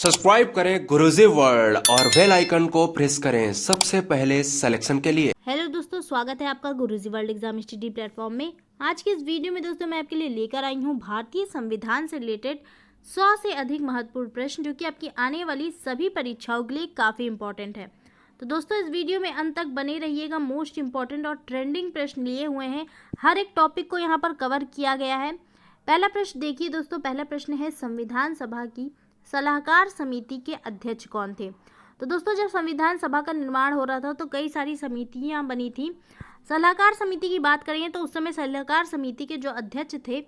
Subscribe करें गुरुजी world और bell icon को प्रेस करें सबसे पहले सिलेक्शन के लिए। हेलो दोस्तों, स्वागत है आपका गुरुजी वर्ल्ड एग्जाम स्टडी प्लेटफॉर्म में। आज की इस वीडियो में दोस्तों मैं आपके लिए लेकर आई हूँ भारतीय संविधान से रिलेटेड 100 से अधिक महत्वपूर्ण प्रश्न जो कि आपकी आने वाली सभी परीक्षाओं के लिए काफ़ी इंपॉर्टेंट है। तो दोस्तों इस वीडियो में अंत तक बने रहिएगा। मोस्ट इंपॉर्टेंट और ट्रेंडिंग प्रश्न लिए हुए हैं, हर एक टॉपिक को यहाँ पर कवर किया गया है। पहला प्रश्न देखिए दोस्तों, पहला प्रश्न है संविधान सभा की सलाहकार समिति के अध्यक्ष कौन थे। तो दोस्तों जब संविधान सभा का निर्माण हो रहा था तो कई सारी समितियां बनी थी। सलाहकार समिति की बात करें तो उस समय सलाहकार समिति के जो अध्यक्ष थे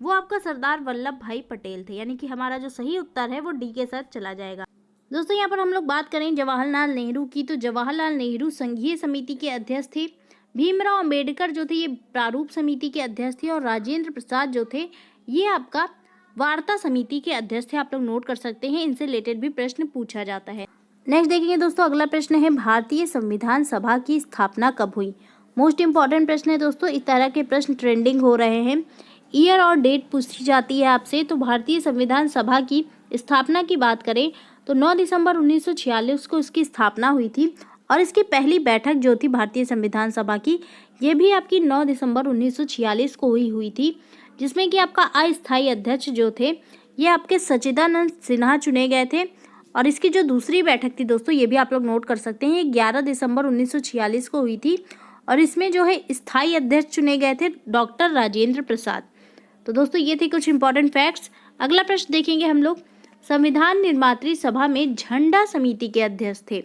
वो आपका सरदार वल्लभ भाई पटेल थे, यानी कि हमारा जो सही उत्तर है वो डी के साथ चला जाएगा। दोस्तों यहाँ पर हम लोग बात करें जवाहरलाल नेहरू की, तो जवाहरलाल नेहरू संघीय समिति के अध्यक्ष थे। भीमराव अम्बेडकर जो थे ये प्रारूप समिति के अध्यक्ष थे और राजेंद्र प्रसाद जो थे ये आपका वार्ता समिति के अध्यक्ष थे। आप लोग नोट कर सकते हैं, इनसे रिलेटेड भी प्रश्न पूछा जाता है। नेक्स्ट देखेंगे दोस्तों, अगला प्रश्न है भारतीय संविधान सभा की स्थापना कब हुई। मोस्ट इंपॉर्टेंट प्रश्न है दोस्तों, इस तरह के प्रश्न ट्रेंडिंग हो रहे हैं। ईयर और डेट पूछी जाती है आपसे। तो भारतीय संविधान सभा की स्थापना की बात करें तो 9 दिसंबर 1946 को इसकी स्थापना हुई थी और इसकी पहली बैठक जो थी भारतीय संविधान सभा की ये भी आपकी 9 दिसंबर 1946 को हुई थी, जिसमें कि आपका अस्थायी अध्यक्ष जो थे ये आपके सच्चिदानंद सिन्हा चुने गए थे। और इसकी जो दूसरी बैठक थी दोस्तों ये भी आप लोग नोट कर सकते हैं, ये 11 दिसंबर 1946 को हुई थी और इसमें जो है स्थायी अध्यक्ष चुने गए थे डॉक्टर राजेंद्र प्रसाद। तो दोस्तों ये थे कुछ इंपॉर्टेंट फैक्ट्स। अगला प्रश्न देखेंगे हम लोग, संविधान निर्मात्री सभा में झंडा समिति के अध्यक्ष थे।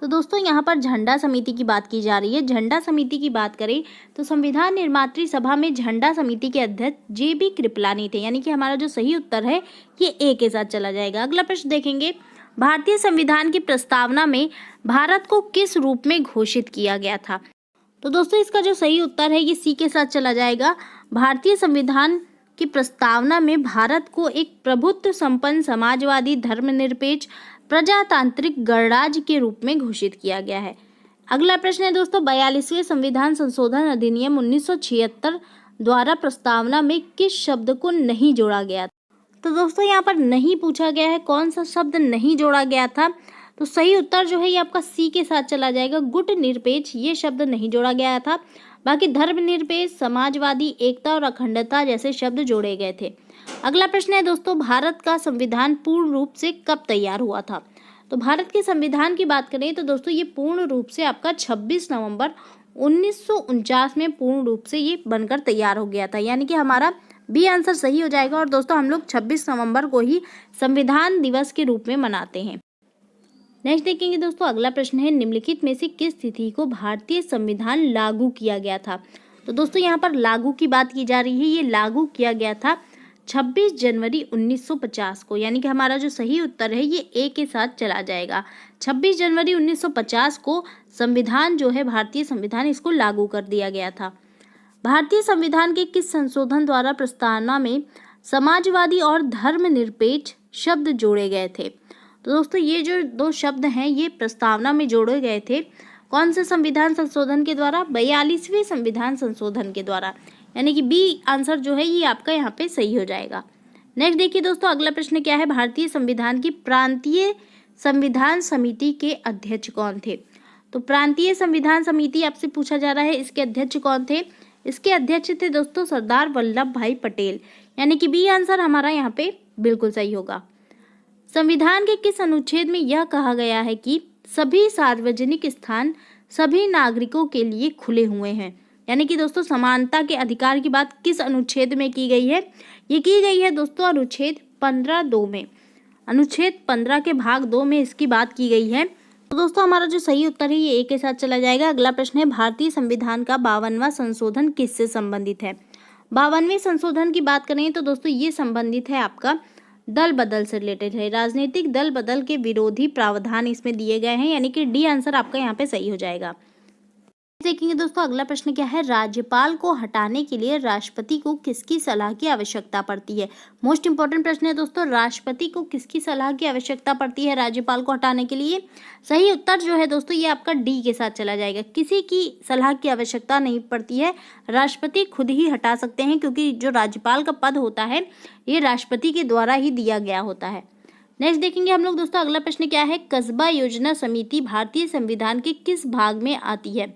तो दोस्तों यहाँ पर झंडा समिति की बात की जा रही है। झंडा समिति की बात करें तो संविधान निर्मात्री सभा में झंडा समिति के अध्यक्ष JB कृपलानी थे, यानी कि हमारा जो सही उत्तर है ये ए के साथ चला जाएगा। अगला प्रश्न देखेंगे, भारतीय संविधान की प्रस्तावना में भारत को किस रूप में घोषित किया गया था। तो दोस्तों इसका जो सही उत्तर है ये सी के साथ चला जाएगा। भारतीय संविधान की प्रस्तावना में भारत को एक प्रभुत्व संपन्न समाजवादी धर्मनिरपेक्ष प्रजातांत्रिक गणराज्य के रूप में घोषित किया गया है। अगला प्रश्न है दोस्तों, 42वें संविधान संशोधन अधिनियम 1976 द्वारा प्रस्तावना में किस शब्द को नहीं जोड़ा गया। तो दोस्तों यहाँ पर नहीं पूछा गया है कौन सा शब्द नहीं जोड़ा गया था। तो सही उत्तर जो है ये आपका सी के साथ चला जाएगा। गुट निरपेक्ष ये शब्द नहीं जोड़ा गया था, बाकी धर्मनिरपेक्ष, समाजवादी, एकता और अखंडता जैसे शब्द जोड़े गए थे। अगला प्रश्न है दोस्तों, भारत का संविधान पूर्ण रूप से कब तैयार हुआ था। तो भारत के संविधान की बात करें तो दोस्तों ये पूर्ण रूप से आपका 26 नवंबर 1949 में पूर्ण रूप से ये बनकर तैयार हो गया था, यानी कि हमारा बी आंसर सही हो जाएगा। और दोस्तों हम लोग 26 नवंबर को ही संविधान दिवस के रूप में मनाते हैं। नेक्स्ट देखेंगे दोस्तों, अगला प्रश्न है, निम्नलिखित में से किस तिथि को भारतीय संविधान लागू किया गया था। तो दोस्तों यहाँ पर लागू की बात की जा रही है, ये लागू किया गया था 26 जनवरी 1950 को, यानी कि हमारा जो सही उत्तर है ये ए के साथ चला जाएगा। 26 जनवरी 1950 को संविधान जो है भारतीय संविधान इसको लागू कर दिया गया था। भारतीय संविधान के किस संशोधन द्वारा प्रस्तावना में समाजवादी और धर्मनिरपेक्ष शब्द जोड़े गए थे। तो दोस्तों ये जो दो शब्द हैं ये प्रस्तावना में जोड़े गए थे कौन से संविधान संशोधन के द्वारा, 42वें संविधान संशोधन के द्वारा, यानी कि बी आंसर जो है ये आपका यहाँ पे सही हो जाएगा। नेक्स्ट देखिए दोस्तों, अगला प्रश्न क्या है, भारतीय संविधान की प्रांतीय संविधान समिति के अध्यक्ष कौन थे। तो प्रांतीय संविधान समिति आपसे पूछा जा रहा है, इसके अध्यक्ष कौन थे। इसके अध्यक्ष थे दोस्तों सरदार वल्लभ भाई पटेल, यानी कि बी आंसर हमारा यहाँ पे बिल्कुल सही होगा। संविधान के किस अनुच्छेद में यह कहा गया है कि सभी सार्वजनिक स्थान सभी नागरिकों के लिए खुले हुए हैं, यानी कि दोस्तों समानता के अधिकार की बात किस अनुच्छेद में की गई है। ये की गई है दोस्तों अनुच्छेद 15(2) में, अनुच्छेद 15 के भाग 2 में इसकी बात की गई है। तो दोस्तों हमारा जो सही उत्तर है ये ए के साथ चला जाएगा। अगला प्रश्न है, भारतीय संविधान का 52वां संशोधन किससे संबंधित है। 52वें संशोधन की बात करें तो दोस्तों ये संबंधित है आपका दल बदल से रिलेटेड है। राजनीतिक दल बदल के विरोधी प्रावधान इसमें दिए गए हैं, यानी कि डी आंसर आपका यहाँ पे सही हो जाएगा। देखेंगे दोस्तों अगला प्रश्न क्या है, राज्यपाल को हटाने के लिए राष्ट्रपति को किसकी सलाह की आवश्यकता पड़ती है। मोस्ट इंपॉर्टेंट प्रश्न है दोस्तों, राष्ट्रपति को किसकी सलाह की आवश्यकता पड़ती है राज्यपाल को हटाने के लिए। सही उत्तर जो है दोस्तों ये आपका डी के साथ चला जाएगा। किसी की सलाह की आवश्यकता नहीं पड़ती है, राष्ट्रपति खुद ही हटा सकते हैं, क्योंकि जो राज्यपाल का पद होता है ये राष्ट्रपति के द्वारा ही दिया गया होता है। नेक्स्ट देखेंगे हम लोग दोस्तों अगला प्रश्न क्या है, कस्बा योजना समिति भारतीय संविधान के किस भाग में आती है।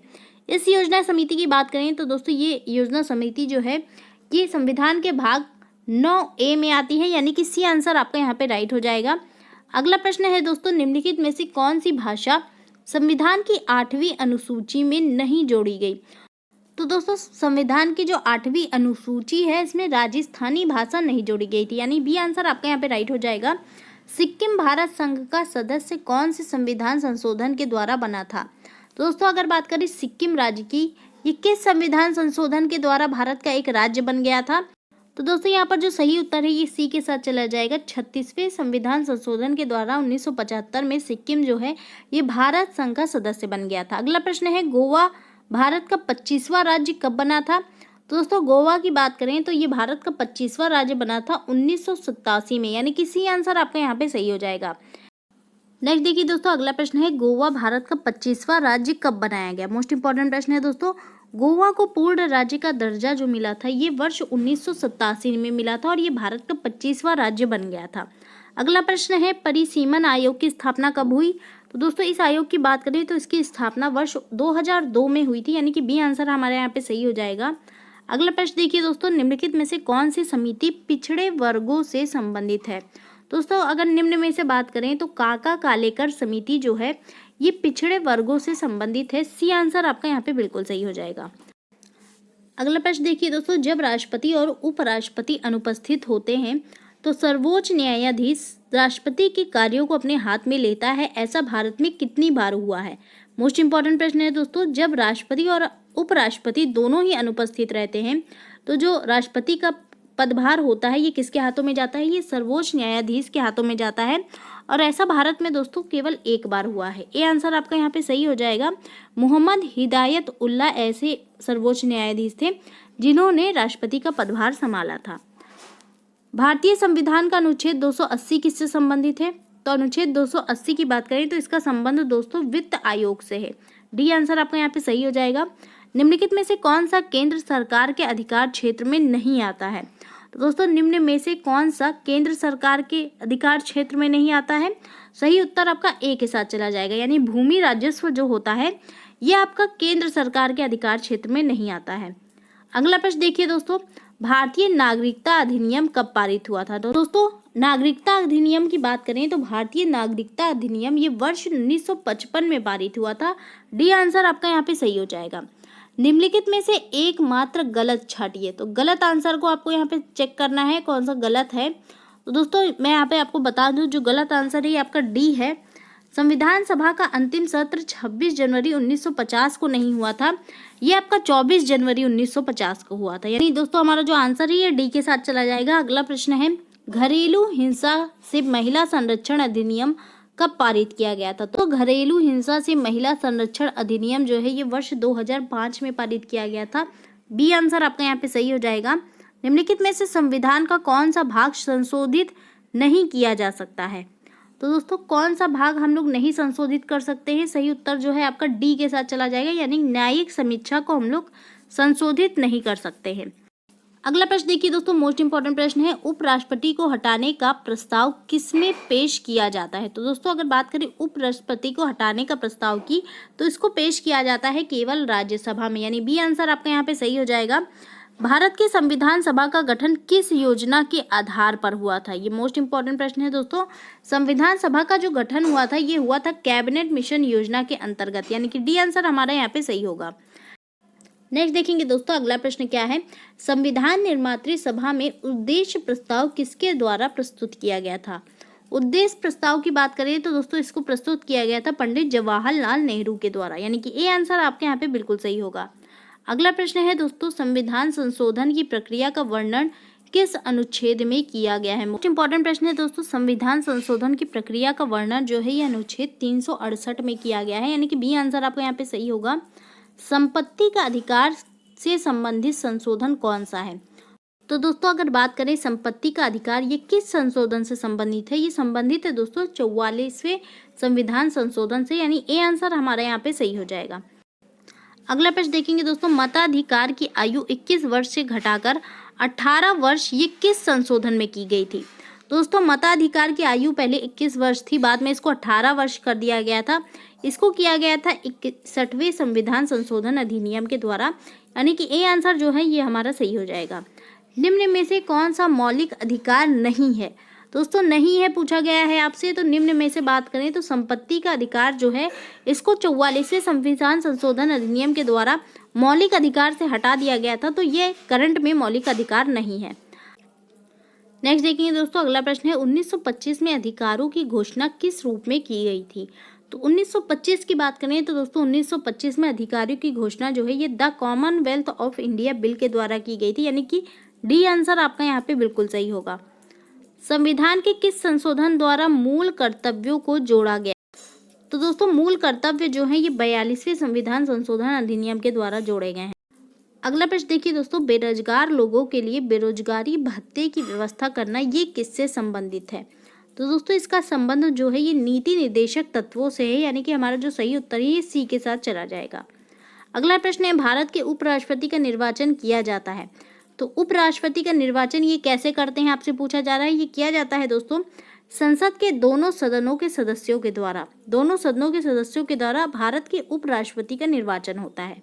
इस योजना समिति की बात करें तो दोस्तों ये योजना समिति जो है ये संविधान के भाग 9A में आती है, यानी कि सी आंसर आपका यहाँ पे राइट हो जाएगा। अगला प्रश्न है दोस्तों, निम्नलिखित में से कौन सी भाषा संविधान की 8वीं अनुसूची में नहीं जोड़ी गई। तो दोस्तों संविधान की जो 8वीं अनुसूची है इसमें राजस्थानी भाषा नहीं जोड़ी गई थी, यानी बी आंसर आपका यहाँ पे राइट हो जाएगा। सिक्किम भारत संघ का सदस्य कौन से संविधान संशोधन के द्वारा बना था। तो दोस्तों अगर बात करें सिक्किम राज्य की, ये किस संविधान संशोधन के द्वारा भारत का एक राज्य बन गया था। तो दोस्तों यहाँ पर जो सही उत्तर है ये सी के साथ चला जाएगा। 36वें संविधान संशोधन के द्वारा 1975 में सिक्किम जो है ये भारत संघ का सदस्य बन गया था। अगला प्रश्न है, गोवा भारत का 25वां राज्य कब बना था। तो दोस्तों गोवा की बात करें तो ये भारत का 25वां राज्य बना था 1987 में, यानी कि सी आंसर आपका यहाँ पे सही हो जाएगा। नेक्स्ट देखिए दोस्तों अगला प्रश्न है, गोवा भारत का 25वां राज्य कब बनाया गया। मोस्ट इंपॉर्टेंट प्रश्न है दोस्तों। गोवा को पूर्ण राज्य का दर्जा जो मिला था ये वर्ष 1987 में मिला था और ये भारत का 25वां राज्य बन गया था। अगला प्रश्न है, परिसीमन आयोग की स्थापना कब हुई। तो दोस्तों इस आयोग की बात करें तो इसकी स्थापना वर्ष 2002 में हुई थी, यानी कि बी आंसर हमारे यहाँ पे सही हो जाएगा। अगला प्रश्न देखिए दोस्तों, निम्नलिखित में से कौन सी समिति पिछड़े वर्गों से संबंधित है। दोस्तों अगर निम्न में से बात करें तो काका कालेकर समिति जो है ये पिछड़े वर्गों से संबंधित है। सी आंसर आपका यहाँ पे बिल्कुल सही हो जाएगा। अगला प्रश्न देखिए दोस्तों, जब राष्ट्रपति और उपराष्ट्रपति अनुपस्थित होते हैं तो सर्वोच्च न्यायाधीश राष्ट्रपति के कार्यों को अपने हाथ में लेता है, ऐसा भारत में कितनी बार हुआ है। मोस्ट इंपॉर्टेंट प्रश्न है दोस्तों। जब राष्ट्रपति और उपराष्ट्रपति दोनों ही अनुपस्थित रहते हैं तो जो राष्ट्रपति का पदभार होता है ये किसके हाथों में जाता है, ये सर्वोच्च न्यायाधीश के हाथों में जाता है और ऐसा भारत में दोस्तों केवल एक बार हुआ है। ये आंसर आपका यहाँ पे सही हो जाएगा। मोहम्मद हिदायत उल्ला ऐसे सर्वोच्च न्यायाधीश थे जिन्होंने राष्ट्रपति का पदभार संभाला था। भारतीय संविधान का अनुच्छेद 280 किससे संबंधित है। तो अनुच्छेद 280 की बात करें तो इसका संबंध दोस्तों वित्त आयोग से है। डी आंसर आपका यहाँ पे सही हो जाएगा। निम्नलिखित में से कौन सा केंद्र सरकार के अधिकार क्षेत्र में नहीं आता है। तो दोस्तों निम्न में से कौन सा केंद्र सरकार के अधिकार क्षेत्र में नहीं आता है। सही उत्तर आपका ए के साथ चला जाएगा, यानी भूमि राजस्व जो होता है ये आपका केंद्र सरकार के अधिकार क्षेत्र में नहीं आता है। अगला प्रश्न देखिए दोस्तों, भारतीय नागरिकता अधिनियम कब पारित हुआ था। तो दोस्तों नागरिकता अधिनियम की बात करें तो भारतीय नागरिकता अधिनियम ये वर्ष 1955 में पारित हुआ था। डी आंसर आपका यहाँ पे सही हो जाएगा। निम्नलिखित में से एकमात्र गलत छांटिए। तो गलत आंसर को आपको यहाँ पे चेक करना है कौन सा गलत है। तो दोस्तों मैं यहाँ पे आपको बता दूं जो गलत आंसर है ये आपका डी है। संविधान सभा का अंतिम सत्र 26 जनवरी 1950 को नहीं हुआ था, ये आपका 24 जनवरी 1950 को हुआ था। यानी दोस्तों हमारा जो आंसर है ये डी के साथ चला जाएगा। अगला प्रश्न है, घरेलू हिंसा से महिला संरक्षण अधिनियम कब पारित किया गया था। तो घरेलू हिंसा से महिला संरक्षण अधिनियम जो है ये वर्ष 2005 में पारित किया गया था। बी आंसर आपका यहाँ पे सही हो जाएगा। निम्नलिखित में से संविधान का कौन सा भाग संशोधित नहीं किया जा सकता है। तो दोस्तों कौन सा भाग हम लोग नहीं संशोधित कर सकते हैं। सही उत्तर जो है आपका डी के साथ चला जाएगा, यानी न्यायिक समीक्षा को हम लोग संशोधित नहीं कर सकते हैं। अगला प्रश्न देखिए दोस्तों, मोस्ट इंपॉर्टेंट प्रश्न है, उपराष्ट्रपति को हटाने का प्रस्ताव किसमें पेश किया जाता है। तो दोस्तों अगर बात करें उपराष्ट्रपति को हटाने का प्रस्ताव की तो इसको पेश किया जाता है केवल राज्यसभा में, यानी बी आंसर आपका यहाँ पे सही हो जाएगा। भारत के संविधान सभा का गठन किस योजना के आधार पर हुआ था। ये मोस्ट इंपॉर्टेंट प्रश्न है दोस्तों। संविधान सभा का जो गठन हुआ था ये हुआ था कैबिनेट मिशन योजना के अंतर्गत, यानी कि डी आंसर हमारा यहाँ पे सही होगा। नेक्स्ट देखेंगे दोस्तों अगला प्रश्न क्या है, संविधान निर्मात्री सभा में उद्देश्य प्रस्ताव किसके द्वारा प्रस्तुत किया गया था। उद्देश्य प्रस्ताव की बात करें तो दोस्तों इसको प्रस्तुत किया गया था पंडित जवाहरलाल नेहरू के द्वारा, यानी कि ए आंसर आपके यहाँ पे बिल्कुल सही होगा। अगला प्रश्न है दोस्तों, संविधान संशोधन की प्रक्रिया का वर्णन किस अनुच्छेद में किया गया है। मोस्ट इंपॉर्टेंट प्रश्न है दोस्तों, संविधान संशोधन की प्रक्रिया का वर्णन जो है ये अनुच्छेद 368 में किया गया है, यानी कि बी आंसर आपका यहाँ पे सही होगा। संपत्ति का अधिकार से संबंधित संशोधन कौन सा है। तो दोस्तों अगर बात करें संपत्ति का अधिकार ये किस संशोधन से संबंधित है, ये संबंधित है दोस्तों 44वें संविधान संशोधन से, यानी ए आंसर हमारा यहाँ पे सही हो जाएगा। अगला प्रश्न देखेंगे दोस्तों, मताधिकार की आयु 21 वर्ष से घटाकर 18 वर्ष ये किस संशोधन में की गई थी। दोस्तों मताधिकार की आयु पहले 21 वर्ष थी, बाद में इसको 18 वर्ष कर दिया गया था। इसको किया गया था 61वें संविधान संशोधन अधिनियम के द्वारा, यानी कि ए आंसर जो है ये हमारा सही हो जाएगा। निम्न में से कौन सा मौलिक अधिकार नहीं है? दोस्तों नहीं है पूछा गया है आपसे, तो निम्न में से बात करें तो संपत्ति का अधिकार जो है इसको 44वें संविधान संशोधन अधिनियम के द्वारा मौलिक अधिकार से हटा दिया गया था, तो ये करंट में मौलिक अधिकार नहीं है। नेक्स्ट देखेंगे दोस्तों, अगला प्रश्न है 1925 में अधिकारों की घोषणा किस रूप में की गई थी? तो 1925 की बात करें तो दोस्तों 1925 में अधिकारों की घोषणा जो है ये the Commonwealth of India bill के द्वारा की गई थी, यानी कि डी आंसर आपका यहाँ पे बिल्कुल सही होगा। संविधान के किस संशोधन द्वारा मूल कर्तव्यों को जोड़ा गया? तो दोस्तों मूल कर्तव्य जो है ये 42वें संविधान संशोधन अधिनियम के द्वारा जोड़े गए हैं। अगला प्रश्न देखिए दोस्तों, बेरोजगार लोगों के लिए बेरोजगारी भत्ते की व्यवस्था करना ये किससे संबंधित है? तो दोस्तों इसका संबंध जो है ये नीति निर्देशक तत्वों से है, यानी कि हमारा जो सही उत्तर है ये सी के साथ चला जाएगा। अगला प्रश्न है, भारत के उपराष्ट्रपति का निर्वाचन किया जाता है। तो उपराष्ट्रपति का निर्वाचन ये कैसे करते हैं आपसे पूछा जा रहा है। ये किया जाता है दोस्तों संसद के दोनों सदनों के सदस्यों के द्वारा, दोनों सदनों के सदस्यों के द्वारा भारत के उपराष्ट्रपति का निर्वाचन होता है।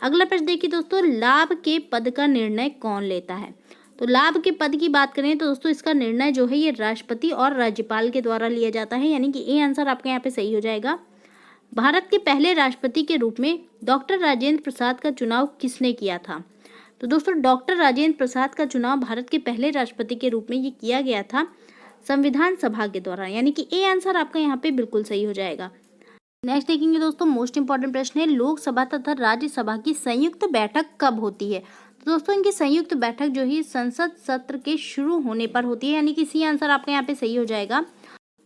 अगला प्रश्न देखिए दोस्तों, लाभ के पद का निर्णय कौन लेता है? तो लाभ के पद की बात करें तो दोस्तों इसका निर्णय जो है ये राष्ट्रपति और राज्यपाल के द्वारा लिया जाता है, यानी कि ए आंसर आपके यहाँ पे सही हो जाएगा। भारत के पहले राष्ट्रपति के रूप में डॉक्टर राजेंद्र प्रसाद का चुनाव किसने किया था? तो दोस्तों डॉक्टर राजेंद्र प्रसाद का चुनाव भारत के पहले राष्ट्रपति के रूप में ये किया गया था संविधान सभा के द्वारा, यानी कि ए आंसर आपका यहाँ पे बिल्कुल सही हो जाएगा। नेक्स्ट देखेंगे दोस्तों, मोस्ट इंपॉर्टेंट प्रश्न है, लोकसभा तथा राज्यसभा की संयुक्त बैठक कब होती है? तो दोस्तों इनकी संयुक्त बैठक जो है संसद सत्र के शुरू होने पर होती है, यानी कि सी आंसर आपका यहाँ पे सही हो जाएगा।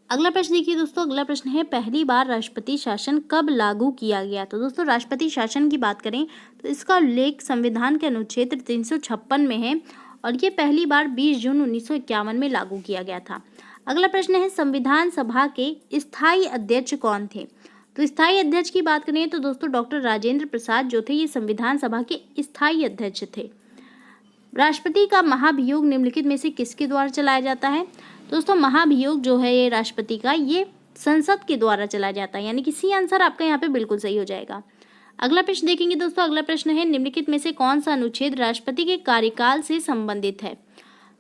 अगला प्रश्न देखिए दोस्तों, अगला प्रश्न है, पहली बार राष्ट्रपति शासन कब लागू किया गया? तो दोस्तों राष्ट्रपति शासन की बात करें तो इसका उल्लेख संविधान के अनुच्छेद 356 में है और ये पहली बार 20 जून 1951 में लागू किया गया था। अगला प्रश्न है, संविधान सभा के स्थायी अध्यक्ष कौन थे? तो स्थायी अध्यक्ष की बात करें तो दोस्तों डॉक्टर राजेंद्र प्रसाद जो थे ये संविधान सभा के स्थायी अध्यक्ष थे। राष्ट्रपति का महाभियोग निम्नलिखित में से किसके द्वारा चलाया जाता है? दोस्तों महाभियोग जो है ये राष्ट्रपति का ये संसद के द्वारा चलाया जाता है, यानी कि सी आंसर आपका यहाँ पे बिल्कुल सही हो जाएगा। अगला प्रश्न देखेंगे दोस्तों, अगला प्रश्न है, निम्नलिखित में से कौन सा अनुच्छेद राष्ट्रपति के कार्यकाल से संबंधित है?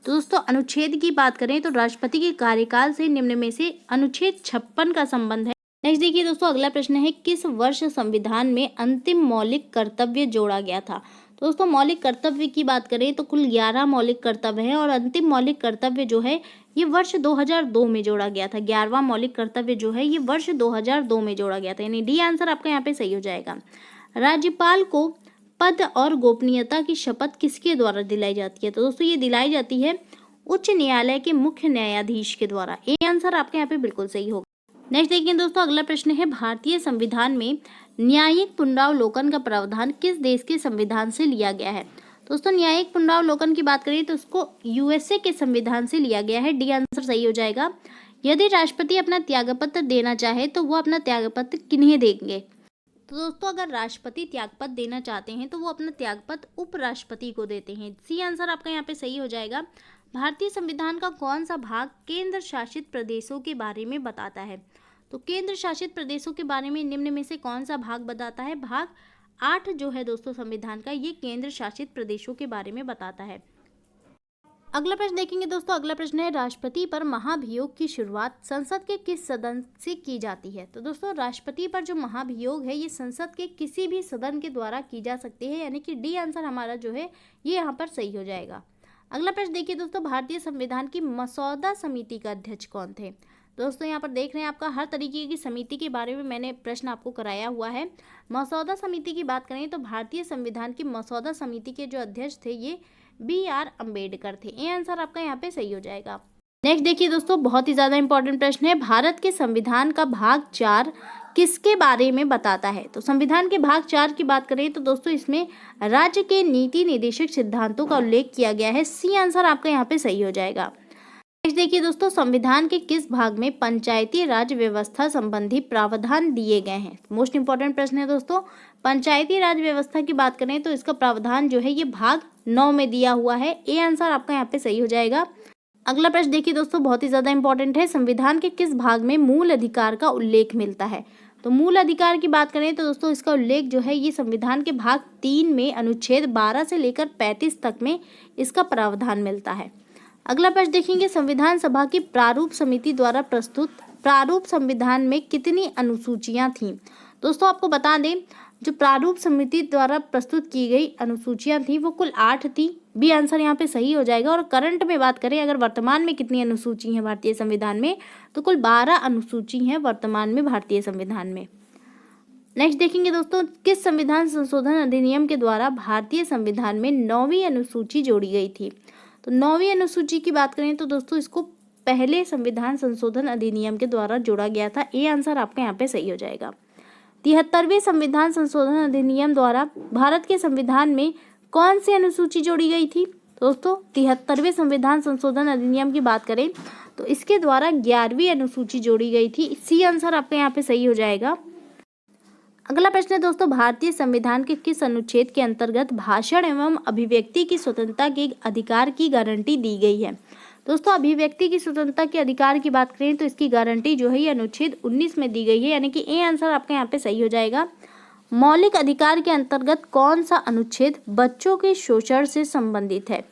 तो दोस्तों अनुच्छेद की बात करें तो राष्ट्रपति के कार्यकाल से निम्न में से अनुच्छेद 56 का संबंध है। नेक्स्ट देखिए दोस्तों, अगला प्रश्न है, किस वर्ष संविधान में अंतिम मौलिक कर्तव्य जोड़ा गया था? दोस्तों मौलिक कर्तव्य की बात करें तो कुल 11 मौलिक कर्तव्य हैं और अंतिम मौलिक कर्तव्य जो है ये वर्ष 2002 में जोड़ा गया था। 11वां मौलिक कर्तव्य जो है ये वर्ष 2002 में जोड़ा गया था, यानी डी आंसर आपका यहाँ पे सही हो जाएगा। राज्यपाल को पद और गोपनीयता की शपथ किसके द्वारा दिलाई जाती है? तो दोस्तों ये दिलाई जाती है उच्च न्यायालय के मुख्य न्यायाधीश के द्वारा। ए आंसर आपके यहाँ पे बिल्कुल सही होगा। नेक्स्ट देखिए दोस्तों, अगला प्रश्न है, भारतीय संविधान में न्यायिक पुनरावलोकन का प्रावधान किस देश के संविधान से लिया गया है? दोस्तों न्यायिक पुनरावलोकन की बात करें तो उसको यूएसए के संविधान से लिया गया है। डी आंसर सही हो जाएगा। यदि राष्ट्रपति अपना त्यागपत्र देना चाहे तो वो अपना त्यागपत्र किन्हें देंगे? तो दोस्तों अगर राष्ट्रपति त्यागपत्र देना चाहते हैं तो वो अपना त्यागपत्र उपराष्ट्रपति को देते हैं। सी आंसर आपका यहाँ पे सही हो जाएगा। भारतीय संविधान का कौन सा भाग केंद्र शासित प्रदेशों के बारे में बताता है? तो केंद्र शासित प्रदेशों के बारे में निम्न में से कौन सा भाग बताता है? भाग 8 जो है दोस्तों संविधान का ये केंद्र शासित प्रदेशों के बारे में बताता है। अगला प्रश्न देखेंगे दोस्तों, अगला प्रश्न है, राष्ट्रपति पर महाभियोग की शुरुआत संसद के किस सदन से की जाती है? तो दोस्तों राष्ट्रपति पर जो महाभियोग है ये संसद के किसी भी सदन के द्वारा की जा सकती है, यानी कि डी आंसर हमारा जो है ये यहाँ पर सही हो जाएगा। अगला प्रश्न देखिए दोस्तों, भारतीय संविधान की मसौदा समिति का अध्यक्ष कौन थे? दोस्तों यहाँ पर देख रहे हैं आपका हर तरीके की समिति के बारे में मैंने प्रश्न आपको कराया हुआ है। मसौदा समिति की बात करें तो भारतीय संविधान की मसौदा समिति के जो अध्यक्ष थे ये BR अम्बेडकर थे। ये आंसर आपका यहाँ पे सही हो जाएगा। नेक्स्ट देखिए दोस्तों, बहुत ही ज्यादा इंपॉर्टेंट प्रश्न है, भारत के संविधान का भाग 4 किसके बारे में बताता है? तो संविधान के भाग 4 की बात करें तो दोस्तों इसमें राज्य के नीति निर्देशक सिद्धांतों का उल्लेख किया गया है। सी आंसर आपका यहाँ पे सही हो जाएगा। नेक्स्ट देखिए दोस्तों, संविधान के किस भाग में पंचायती राज व्यवस्था संबंधी प्रावधान दिए गए हैं? मोस्ट इंपॉर्टेंट प्रश्न है दोस्तों। पंचायती राज व्यवस्था की बात करें तो इसका प्रावधान जो है ये भाग 9 में दिया हुआ है। ए आंसर आपका यहाँ पे सही हो जाएगा। अगला प्रश्न देखिए दोस्तों, बहुत ही ज़्यादा इंपॉर्टेंट है। संविधान के किस भाग में मूल अधिकार का उल्लेख मिलता है? तो मूल अधिकार की बात करें तो दोस्तों इसका उल्लेख जो है ये संविधान के भाग 3 में अनुच्छेद 12 से लेकर 35 तक में इसका प्रावधान मिलता है। अगला प्रश्न देखेंगे, संविधान सभा की प्रारूप समिति द्वारा प्रस्तुत प्रारूप संविधान में कितनी अनुसूचियां थीं? दोस्तों आपको बता दें, जो प्रारूप समिति द्वारा प्रस्तुत की गई अनुसूचियां थी वो कुल 8 थी। बी आंसर यहाँ पे सही हो जाएगा। और करंट में बात करें, अगर वर्तमान में कितनी अनुसूची हैं भारतीय संविधान में, तो कुल 12 अनुसूची हैं वर्तमान में भारतीय संविधान में। नेक्स्ट देखेंगे दोस्तों, किस संविधान संशोधन अधिनियम के द्वारा भारतीय संविधान में 9वीं अनुसूची जोड़ी गई थी? तो 9वीं अनुसूची की बात करें तो दोस्तों इसको पहले संविधान संशोधन अधिनियम के द्वारा जोड़ा गया था। ए आंसर आपका यहाँ पे सही हो जाएगा। 73वें संविधान संशोधन अधिनियम द्वारा भारत के संविधान में कौन सी अनुसूची जोड़ी गई थी? दोस्तों 73वें संविधान संशोधन अधिनियम की बात करें तो इसके द्वारा 11वीं अनुसूची जोड़ी गई थी। सी आंसर आपका यहाँ पे सही हो जाएगा। अगला प्रश्न है दोस्तों, भारतीय संविधान के किस अनुच्छेद के अंतर्गत भाषण एवं अभिव्यक्ति की स्वतंत्रता के अधिकार की गारंटी दी गई है? दोस्तों अभिव्यक्ति की स्वतंत्रता के अधिकार की बात करें तो इसकी गारंटी जो है ये अनुच्छेद 19 में दी गई है, यानी कि ए आंसर आपका यहाँ पे सही हो जाएगा। मौलिक अधिकार के अंतर्गत कौन सा अनुच्छेद बच्चों के शोषण से संबंधित है?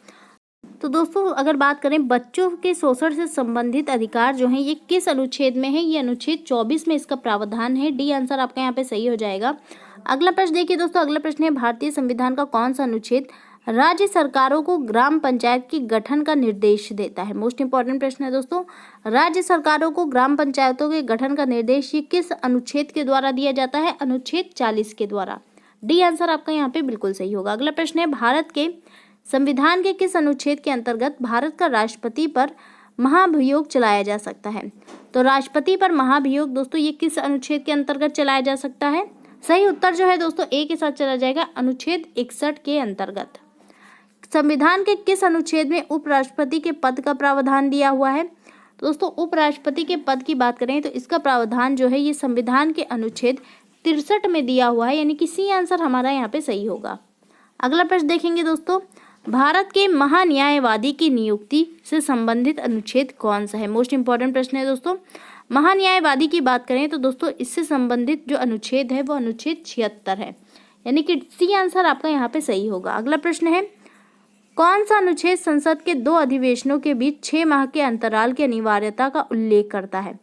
तो दोस्तों अगर बात करें बच्चों के शोषण से संबंधित अधिकार जो है ये किस अनुच्छेद में है? ये अनुच्छेद 24 में इसका प्रावधान है। डी आंसर आपका यहाँ पे सही हो जाएगा। अगला प्रश्न देखिए दोस्तों, अगला प्रश्न है, भारतीय संविधान का कौन सा अनुच्छेद राज्य सरकारों को ग्राम पंचायत के गठन का निर्देश देता है? मोस्ट इंपॉर्टेंट प्रश्न है दोस्तों, राज्य सरकारों को ग्राम पंचायतों के गठन का निर्देश ये किस अनुच्छेद के द्वारा दिया जाता है? अनुच्छेद 40 के द्वारा। डी आंसर आपका यहाँ पे बिल्कुल सही होगा। अगला प्रश्न है, भारत के संविधान के किस अनुच्छेद के अंतर्गत भारत का राष्ट्रपति पर महाभियोग चलाया जा सकता है? तो राष्ट्रपति पर महाभियोग दोस्तों ये किस अनुच्छेद के अंतर्गत चलाया जा सकता है? सही उत्तर जो है दोस्तों ए के साथ चला जाएगा, अनुच्छेद 61 के अंतर्गत। संविधान के किस अनुच्छेद में उपराष्ट्रपति के पद का प्रावधान दिया हुआ है? तो दोस्तों उपराष्ट्रपति के पद की बात करें तो इसका प्रावधान जो है ये संविधान के अनुच्छेद 63 में दिया हुआ है, यानी कि सी आंसर हमारा यहाँ पे सही होगा। अगला प्रश्न देखेंगे दोस्तों, भारत के महान्यायवादी की नियुक्ति से संबंधित अनुच्छेद कौन सा है? मोस्ट इंपॉर्टेंट प्रश्न है दोस्तों। महान्यायवादी की बात करें तो दोस्तों इससे संबंधित जो अनुच्छेद है वो अनुच्छेद 76 है, यानी कि सी आंसर आपका यहाँ पे सही होगा। अगला प्रश्न है, कौन सा अनुच्छेद संसद के 2 अधिवेशनों के बीच 6 माह के अंतराल की अनिवार्यता का उल्लेख करता है?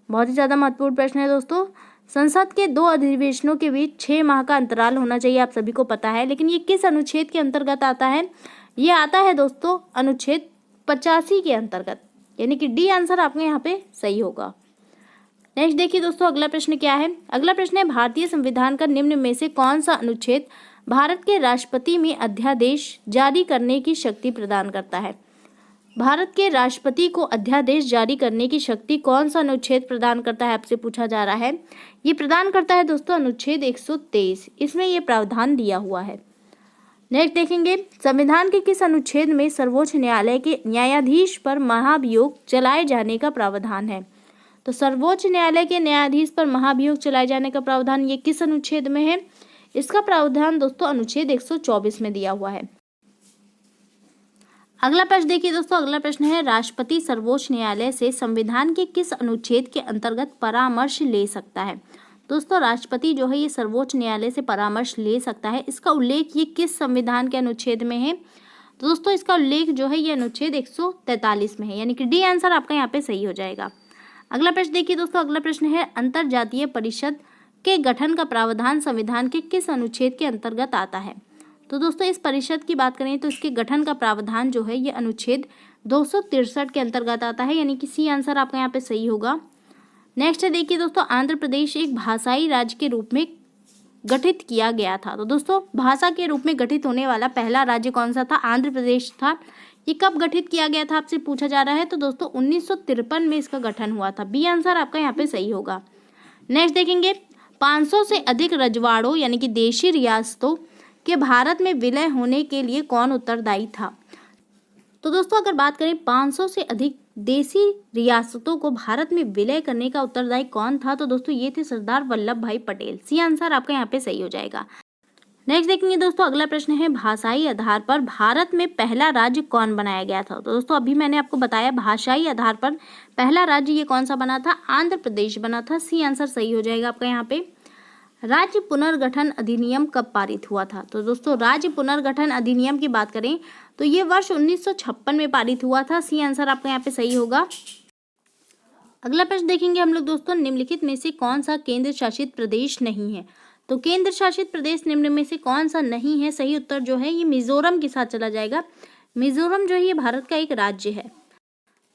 बहुत ही ज़्यादा महत्वपूर्ण प्रश्न है दोस्तों। संसद के 2 अधिवेशनों के बीच 6 माह का अंतराल होना चाहिए, आप सभी को पता है, लेकिन ये किस अनुच्छेद के अंतर्गत आता है? ये आता है दोस्तों अनुच्छेद 85 के अंतर्गत, यानी कि डी आंसर आपके यहाँ पे सही होगा। नेक्स्ट देखिए दोस्तों, अगला प्रश्न क्या है? अगला प्रश्न है, भारतीय संविधान का निम्न में से कौन सा अनुच्छेद भारत के राष्ट्रपति में अध्यादेश जारी करने की शक्ति प्रदान करता है? भारत के राष्ट्रपति को अध्यादेश जारी करने की शक्ति कौन सा अनुच्छेद प्रदान करता है, आपसे पूछा जा रहा है। ये प्रदान करता है दोस्तों अनुच्छेद 123, इसमें ये प्रावधान दिया हुआ है। नेक्स्ट देखेंगे, संविधान के किस अनुच्छेद में सर्वोच्च न्यायालय के न्यायाधीश पर महाभियोग चलाए जाने का प्रावधान है? तो सर्वोच्च न्यायालय के न्यायाधीश पर महाभियोग चलाए जाने का प्रावधान ये किस अनुच्छेद में है? इसका प्रावधान दोस्तों अनुच्छेद 124 में दिया हुआ है। अगला प्रश्न देखिए दोस्तों, अगला प्रश्न है, राष्ट्रपति सर्वोच्च न्यायालय से संविधान के किस अनुच्छेद के अंतर्गत परामर्श ले सकता है? दोस्तों राष्ट्रपति जो है ये सर्वोच्च न्यायालय से परामर्श ले सकता है। इसका उल्लेख ये किस संविधान के अनुच्छेद में है? तो दोस्तों इसका उल्लेख जो है ये अनुच्छेद 143 में है, यानी कि डी आंसर आपका यहाँ पे सही हो जाएगा। अगला प्रश्न देखिए दोस्तों, अगला प्रश्न है, अंतर्जातीय परिषद के गठन का प्रावधान संविधान के किस अनुच्छेद के अंतर्गत आता है? तो दोस्तों इस परिषद की बात करें तो इसके गठन का प्रावधान जो है ये अनुच्छेद 263 के अंतर्गत आता है, यानी कि सी आंसर आपका यहाँ पे सही होगा। नेक्स्ट है देखिए दोस्तों, आंध्र प्रदेश एक भाषाई राज्य के रूप में गठित किया गया था। तो दोस्तों भाषा के रूप में गठित होने वाला पहला राज्य कौन सा था? आंध्र प्रदेश था। ये कब गठित किया गया था आपसे पूछा जा रहा है। तो दोस्तों 1953 में इसका गठन हुआ था। बी आंसर आपका यहाँ पे सही होगा। नेक्स्ट देखेंगे, 500 से अधिक रजवाड़ों यानी कि देशी रियासतों के भारत में विलय होने के लिए कौन उत्तरदायी था? तो दोस्तों अगर बात करें 500 से अधिक देशी रियासतों को भारत में विलय करने का उत्तरदायी कौन था? तो दोस्तों ये थे सरदार वल्लभ भाई पटेल। सी आंसर आपका यहाँ पे सही हो जाएगा। नेक्स्ट देखेंगे दोस्तों, अगला प्रश्न है भाषाई आधार पर भारत में पहला राज्य कौन बनाया गया था। तो दोस्तों अभी मैंने आपको बताया भाषाई आधार पर पहला राज्य ये कौन सा बना था, आंध्र प्रदेश बना था। सी आंसर सही हो जाएगा आपका यहाँ पे। राज्य पुनर्गठन अधिनियम कब पारित हुआ था। तो दोस्तों राज्य पुनर्गठन अधिनियम की बात करें तो ये वर्ष 1956 में पारित हुआ था। सी आंसर आपका यहाँ पे सही होगा। अगला प्रश्न देखेंगे हम लोग दोस्तों, निम्नलिखित में से कौन सा केंद्र शासित प्रदेश नहीं है। तो केंद्र शासित प्रदेश निम्न में से कौन सा नहीं है, सही उत्तर जो है ये मिजोरम के साथ चला जाएगा। मिजोरम जो है ये भारत का एक राज्य है।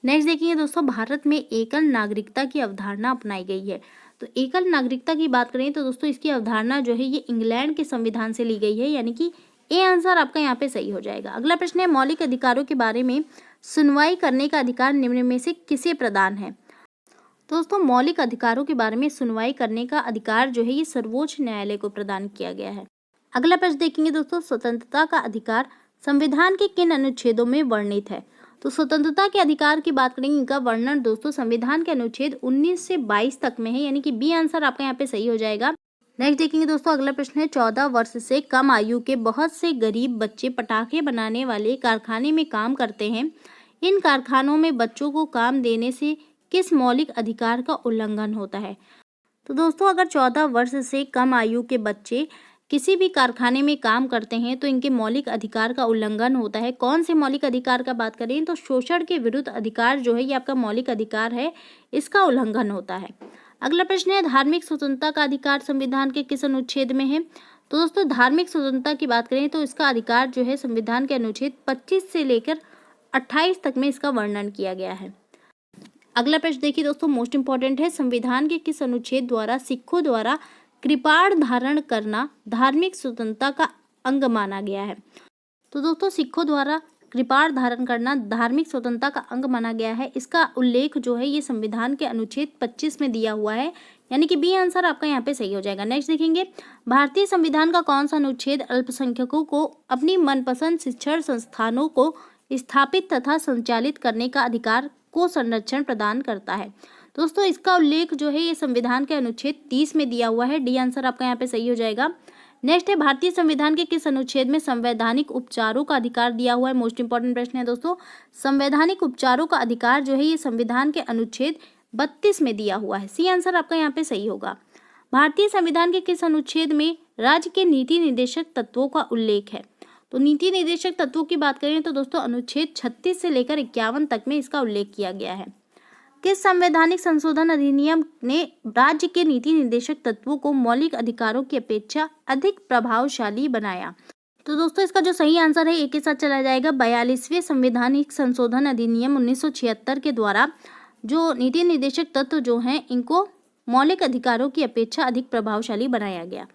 नेक्स्ट देखेंगे दोस्तों, भारत में एकल नागरिकता की अवधारणा अपनाई गई है। तो एकल नागरिकता की बात करें तो दोस्तों इसकी अवधारणा जो है ये इंग्लैंड के संविधान से ली गई है, यानी कि ए आंसर आपका यहाँ पे सही हो जाएगा। अगला प्रश्न है, मौलिक अधिकारों के बारे में सुनवाई करने का अधिकार निम्न में से किसे प्रदान है। दोस्तों मौलिक अधिकारों के बारे में सुनवाई करने का अधिकार जो है ये सर्वोच्च न्यायालय को प्रदान किया गया है। अगला प्रश्न देखेंगे दोस्तों, स्वतंत्रता का अधिकार संविधान के किन अनुच्छेदों में वर्णित है। तो स्वतंत्रता के अधिकार की बात करेंगे, इनका वर्णन दोस्तों संविधान के अनुच्छेद 19 से 22 तक में है, यानी कि बी आंसर आपका यहाँ पे सही हो जाएगा। नेक्स्ट देखेंगे दोस्तों, अगला प्रश्न है, 14 वर्ष से कम आयु के बहुत से गरीब बच्चे पटाखे बनाने वाले कारखाने में काम करते हैं। इन कारखानों में बच्चों को काम देने से किस मौलिक अधिकार का उल्लंघन होता है। तो दोस्तों अगर 14 वर्ष से कम आयु के बच्चे किसी भी कारखाने में काम करते हैं तो इनके मौलिक अधिकार का उल्लंघन होता है। कौन से मौलिक अधिकार का बात करें तो शोषण के विरुद्ध अधिकार जो है ये आपका मौलिक अधिकार है, इसका उल्लंघन होता है। अगला प्रश्न है, धार्मिक स्वतंत्रता का अधिकार संविधान के किस अनुच्छेद में है। तो दोस्तों धार्मिक स्वतंत्रता की बात करें तो इसका अधिकार जो है संविधान के अनुच्छेद 25 से लेकर 28 तक में इसका वर्णन किया गया है। अगला प्रश्न देखिए दोस्तों, मोस्ट इंपॉर्टेंट है, संविधान के किस अनुच्छेद द्वारा सिखों द्वारा कृपाण धारण करना धार्मिक स्वतंत्रता का अंग माना गया है। तो दोस्तों सिखों द्वारा कृपाण धारण करना धार्मिक स्वतंत्रता का अंग माना गया है, इसका उल्लेख जो है ये संविधान के अनुच्छेद 25 में दिया हुआ है, यानी कि बी आंसर आपका यहाँ पे सही हो जाएगा। नेक्स्ट देखेंगे, भारतीय संविधान का कौन सा अनुच्छेद अल्पसंख्यकों को अपनी मनपसंद शिक्षण संस्थानों को स्थापित तथा संचालित करने का अधिकार को संरक्षण प्रदान करता है। दोस्तों इसका उल्लेख जो है ये संविधान के अनुच्छेद 30 में दिया हुआ है। डी आंसर आपका यहाँ पे सही हो जाएगा। नेक्स्ट है, भारतीय संविधान के किस अनुच्छेद में संवैधानिक उपचारों का अधिकार दिया हुआ है। मोस्ट इंपॉर्टेंट प्रश्न है दोस्तों, संवैधानिक उपचारों का अधिकार जो है ये संविधान के अनुच्छेद 32 में दिया हुआ है। सी आंसर आपका यहाँ पे सही होगा। भारतीय संविधान के किस अनुच्छेद में राज्य के नीति निर्देशक तत्वों का उल्लेख है। तो नीति निर्देशक तत्वों की बात करें तो दोस्तों अनुच्छेद 36 से लेकर 51 तक में इसका उल्लेख किया गया है। किस संवैधानिक संशोधन अधिनियम ने राज्य के नीति निर्देशक तत्वों को मौलिक अधिकारों की अपेक्षा अधिक प्रभावशाली बनाया। तो दोस्तों इसका जो सही आंसर है एक के साथ चला जाएगा। 42वें संवैधानिक संशोधन अधिनियम 1976 के द्वारा जो नीति निर्देशक तत्व जो हैं इनको मौलिक अधिकारों की अपेक्षा अधिक प्रभावशाली बनाया गया।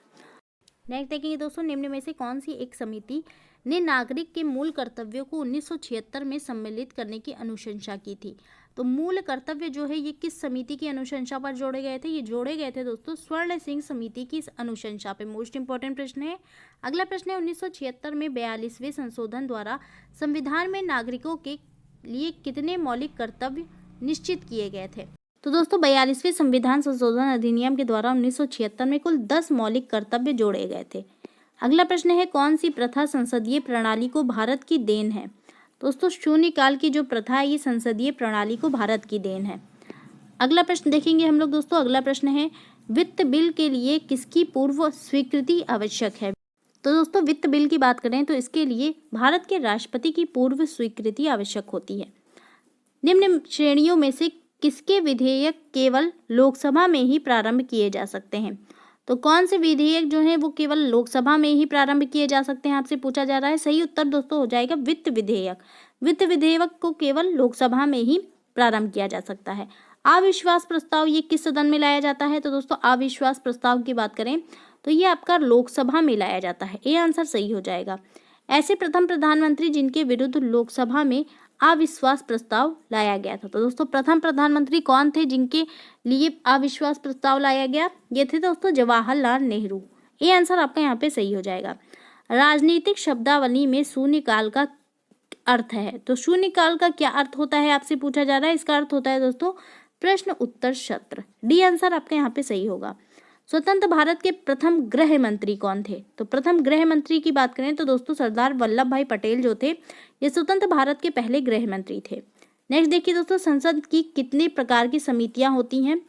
नेक्स्ट देखेंगे दोस्तों, निम्न में से कौन सी एक समिति ने नागरिक के मूल कर्तव्यों को 1976 में सम्मिलित करने की अनुशंसा की थी। तो मूल कर्तव्य जो है ये किस समिति की अनुशंसा पर जोड़े गए थे। ये जोड़े गए थे दोस्तों स्वर्ण सिंह समिति की इस अनुशंसा पे। मोस्ट इंपॉर्टेंट प्रश्न है। अगला प्रश्न है, 1976 में 42वें संशोधन द्वारा संविधान में नागरिकों के लिए कितने मौलिक कर्तव्य निश्चित किए गए थे। तो दोस्तों 42वें संविधान संशोधन अधिनियम के द्वारा 1976 में कुल 10 मौलिक कर्तव्य जोड़े गए थे। अगला प्रश्न है, कौन सी प्रथा संसदीय प्रणाली को भारत की देन है। दोस्तों शून्यकाल की जो प्रथा है ये संसदीय प्रणाली को भारत की देन है। अगला प्रश्न देखेंगे हम लोग दोस्तों, अगला प्रश्न है, वित्त बिल के लिए किसकी पूर्व स्वीकृति आवश्यक है। तो दोस्तों वित्त बिल की बात करें तो इसके लिए भारत के राष्ट्रपति की पूर्व स्वीकृति आवश्यक होती है। निम्न श्रेणियों में से किसके विधेयक केवल लोकसभा में ही प्रारंभ किए जा सकते हैं। तो कौन से विधेयक जो हैं वो केवल लोकसभा में ही प्रारंभ किए जा सकते हैं, आपसे पूछा जा रहा है। सही उत्तर दोस्तों हो जाएगा वित्त विधेयक। वित्त विधेयक को केवल लोकसभा में ही प्रारंभ किया जा सकता है। अविश्वास प्रस्ताव ये किस सदन में लाया जाता है। तो दोस्तों अविश्वास प्रस्ताव की बात करें तो ये आपका लोकसभा में लाया जाता है। ये आंसर सही हो जाएगा। ऐसे प्रथम प्रधानमंत्री जिनके विरुद्ध लोकसभा में अविश्वास प्रस्ताव लाया गया था। तो दोस्तों प्रथम प्रधानमंत्री कौन थे जिनके लिए अविश्वास प्रस्ताव लाया गया। ये थे दोस्तों जवाहरलाल नेहरू। ये आंसर आपका यहाँ पे सही हो जाएगा। राजनीतिक शब्दावली में शून्यकाल का अर्थ है। तो शून्यकाल का क्या अर्थ होता है आपसे पूछा जा रहा है। इसका अर्थ होता है दोस्तों प्रश्न उत्तर सत्र। डी आंसर आपका यहाँ पे सही होगा। स्वतंत्र भारत के प्रथम गृह मंत्री कौन थे? तो प्रथम गृह मंत्री की बात करें तो दोस्तों सरदार वल्लभ भाई पटेल जो थे ये स्वतंत्र भारत के पहले गृह मंत्री थे। नेक्स्ट देखिए दोस्तों, संसद की कितने प्रकार की समितियां होती हैं?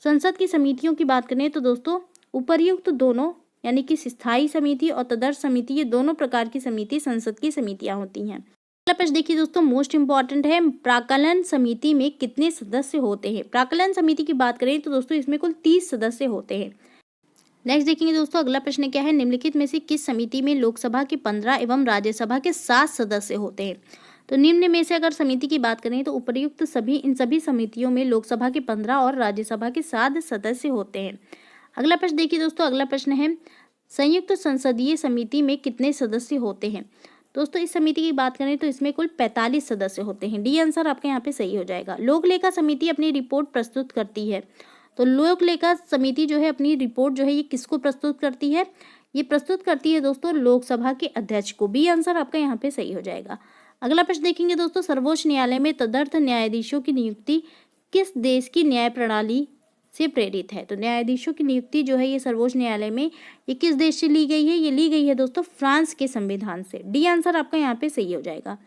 संसद की समितियों की बात करें तो दोस्तों उपर्युक्त दोनों यानी कि स्थायी समिति और तदर्थ समिति, ये दोनों प्रकार की समिति संसद की समितियां होती हैं। अगला प्रश्न देखिए दोस्तों, मोस्ट इंपॉर्टेंट है, प्राक्कलन समिति में कितने सदस्य होते हैं? प्राक्कलन समिति की बात करें तो दोस्तों इसमें कुल 30 सदस्य होते हैं। नेक्स्ट देखेंगे दोस्तों, अगला प्रश्न क्या है, निम्नलिखित में से किस समिति में लोकसभा के 15 एवं राज्यसभा के 7 सदस्य होते हैं? तो निम्न में से अगर समिति की बात करें तो उपर्युक्त इन सभी समितियों में लोकसभा के 15 और राज्यसभा के 7 सदस्य होते हैं। अगला प्रश्न देखिए दोस्तों, अगला प्रश्न है, संयुक्त संसदीय समिति में कितने सदस्य होते हैं? दोस्तों इस समिति की बात करें तो इसमें कुल 45 सदस्य होते हैं। डी आंसर आपका यहाँ पे सही हो जाएगा। लोक लेखा समिति अपनी रिपोर्ट प्रस्तुत करती है, तो लोक लेखा समिति जो है अपनी रिपोर्ट जो है ये किसको प्रस्तुत करती है? ये प्रस्तुत करती है दोस्तों लोकसभा के अध्यक्ष को। बी आंसर आपका यहाँ पे सही हो जाएगा। अगला प्रश्न देखेंगे दोस्तों, सर्वोच्च न्यायालय में तदर्थ न्यायाधीशों की नियुक्ति किस देश की न्याय प्रणाली से प्रेरित है? तो न्यायाधीशों की नियुक्ति जो है ये सर्वोच्च न्यायालय में ये किस देश से ली गई है? ये ली गई है दोस्तों फ्रांस के संविधान से। डी आंसर आपका यहाँ पे सही हो जाएगा।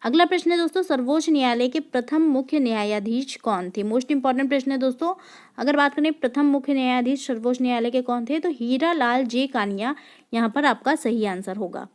अगला प्रश्न है दोस्तों, सर्वोच्च न्यायालय के प्रथम मुख्य न्यायाधीश कौन थे? मोस्ट इंपॉर्टेंट प्रश्न है दोस्तों। अगर बात करें प्रथम मुख्य न्यायाधीश सर्वोच्च न्यायालय के कौन थे, तो हीरा लाल जे कानिया यहाँ पर आपका सही आंसर होगा।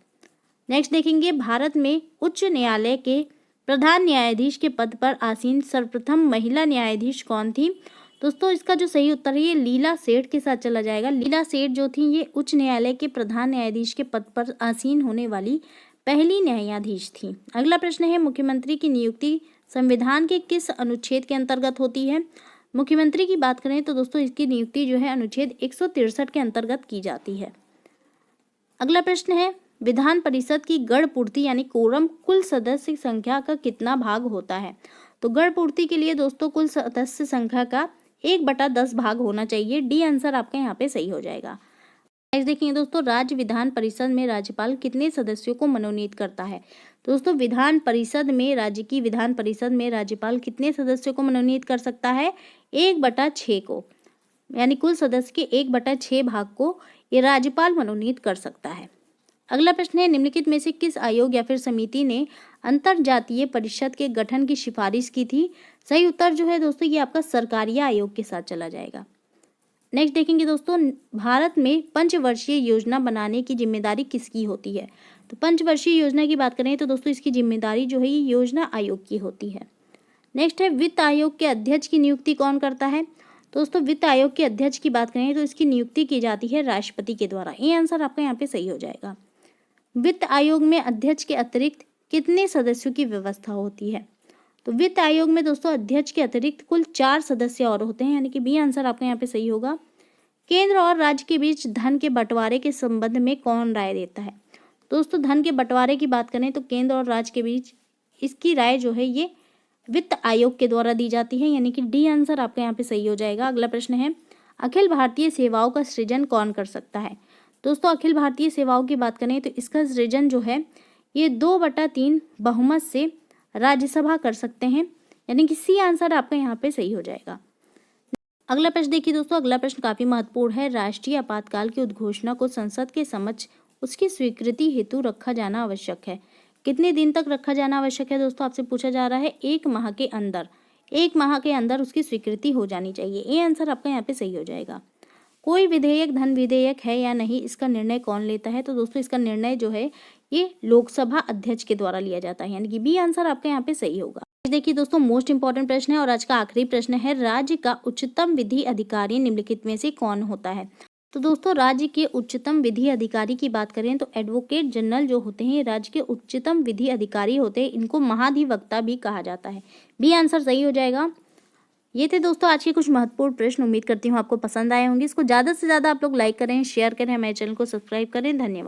नेक्स्ट देखेंगे, भारत में उच्च न्यायालय के प्रधान न्यायाधीश के पद पर आसीन सर्वप्रथम महिला न्यायाधीश कौन थी? दोस्तों इसका जो सही उत्तर है ये लीला सेठ के साथ चला जाएगा। लीला सेठ जो थी ये उच्च न्यायालय के प्रधान न्यायाधीश के पद पर आसीन होने वाली पहली न्यायाधीश थी। अगला प्रश्न है, मुख्यमंत्री की नियुक्ति संविधान के किस अनुच्छेद के अंतर्गत होती है? मुख्यमंत्री की बात करें तो दोस्तों इसकी नियुक्ति जो है अनुच्छेद 163 के अंतर्गत की जाती है। अगला प्रश्न है, विधान परिषद की गण पूर्ति यानी कोरम कुल सदस्य संख्या का कितना भाग होता है? तो गण पूर्ति के लिए दोस्तों कुल सदस्य संख्या का 1/10 भाग होना चाहिए। डी आंसर आपका यहाँ पे सही हो जाएगा। नेक्स्ट देखेंगे दोस्तों, राज्य विधान परिषद में राज्यपाल कितने सदस्यों को मनोनीत करता है? दोस्तों विधान परिषद में, राज्य की विधान परिषद में राज्यपाल कितने सदस्यों को मनोनीत कर सकता है? 1/6 को, यानी कुल सदस्य के 1/6 भाग को ये राज्यपाल मनोनीत कर सकता है। अगला प्रश्न है, निम्नलिखित में से किस आयोग या फिर समिति ने अंतरजातीय परिषद के गठन की सिफारिश की थी? सही उत्तर जो है दोस्तों ये आपका सरकारिया आयोग के साथ चला जाएगा। नेक्स्ट देखेंगे दोस्तों, भारत में पंचवर्षीय योजना बनाने की जिम्मेदारी किसकी होती है? तो पंचवर्षीय योजना की बात करें तो दोस्तों इसकी जिम्मेदारी जो है ये योजना आयोग की होती है। नेक्स्ट है, वित्त आयोग के अध्यक्ष की नियुक्ति कौन करता है? दोस्तों वित्त आयोग के अध्यक्ष की बात करें तो इसकी नियुक्ति की जाती है राष्ट्रपति के द्वारा। ये आंसर आपका यहाँ पे सही हो जाएगा। वित्त आयोग में अध्यक्ष के अतिरिक्त कितने सदस्यों की व्यवस्था होती है? तो वित्त आयोग में दोस्तों अध्यक्ष के अतिरिक्त कुल 4 सदस्य और होते हैं, यानी कि बी आंसर आपका यहाँ पे सही होगा। केंद्र और राज्य के बीच धन के बंटवारे के संबंध में कौन राय देता है? दोस्तों धन के बंटवारे की बात करें तो केंद्र और राज्य के बीच इसकी राय जो है ये वित्त आयोग के द्वारा दी जाती है, यानी कि डी आंसर आपका यहाँ पे सही हो जाएगा। अगला प्रश्न है, अखिल भारतीय सेवाओं का सृजन कौन कर सकता है? दोस्तों अखिल भारतीय सेवाओं की बात करें तो इसका सृजन जो है ये 2/3 बहुमत से राज्यसभा कर सकते हैं, यानी कि सी आंसर आपका यहाँ पे सही हो जाएगा। अगला प्रश्न देखिए दोस्तों, अगला प्रश्न काफी महत्वपूर्ण है, राष्ट्रीय आपातकाल की उद्घोषणा को संसद के समक्ष उसकी स्वीकृति हेतु रखा जाना आवश्यक है। कितने दिन तक रखा जाना आवश्यक है दोस्तों? आपसे पूछा जा रहा है 1 माह के अंदर। 1 माह के अंदर उसकी स्वीकृति हो जानी चाहिए। ये आंसर आपका यहाँ पे सही हो जाएगा। कोई विधेयक धन विधेयक है या नहीं, इसका निर्णय कौन लेता है? तो दोस्तों इसका निर्णय जो है ये लोकसभा अध्यक्ष के द्वारा लिया जाता है, यानी कि बी आंसर आपका यहाँ पे सही होगा। देखिए दोस्तों मोस्ट इंपॉर्टेंट प्रश्न है और आज का आखिरी प्रश्न है, राज्य का उच्चतम विधि अधिकारी निम्नलिखित में से कौन होता है? तो दोस्तों राज्य के उच्चतम विधि अधिकारी की बात करें तो एडवोकेट जनरल जो होते हैं राज्य के उच्चतम विधि अधिकारी होते हैं, इनको महाधिवक्ता भी कहा जाता है। बी आंसर सही हो जाएगा। ये थे दोस्तों आज के कुछ महत्वपूर्ण प्रश्न। उम्मीद करती हूँ आपको पसंद आए होंगे। इसको ज़्यादा से ज़्यादा आप लोग लाइक करें, शेयर करें, हमारे चैनल को सब्सक्राइब करें। धन्यवाद।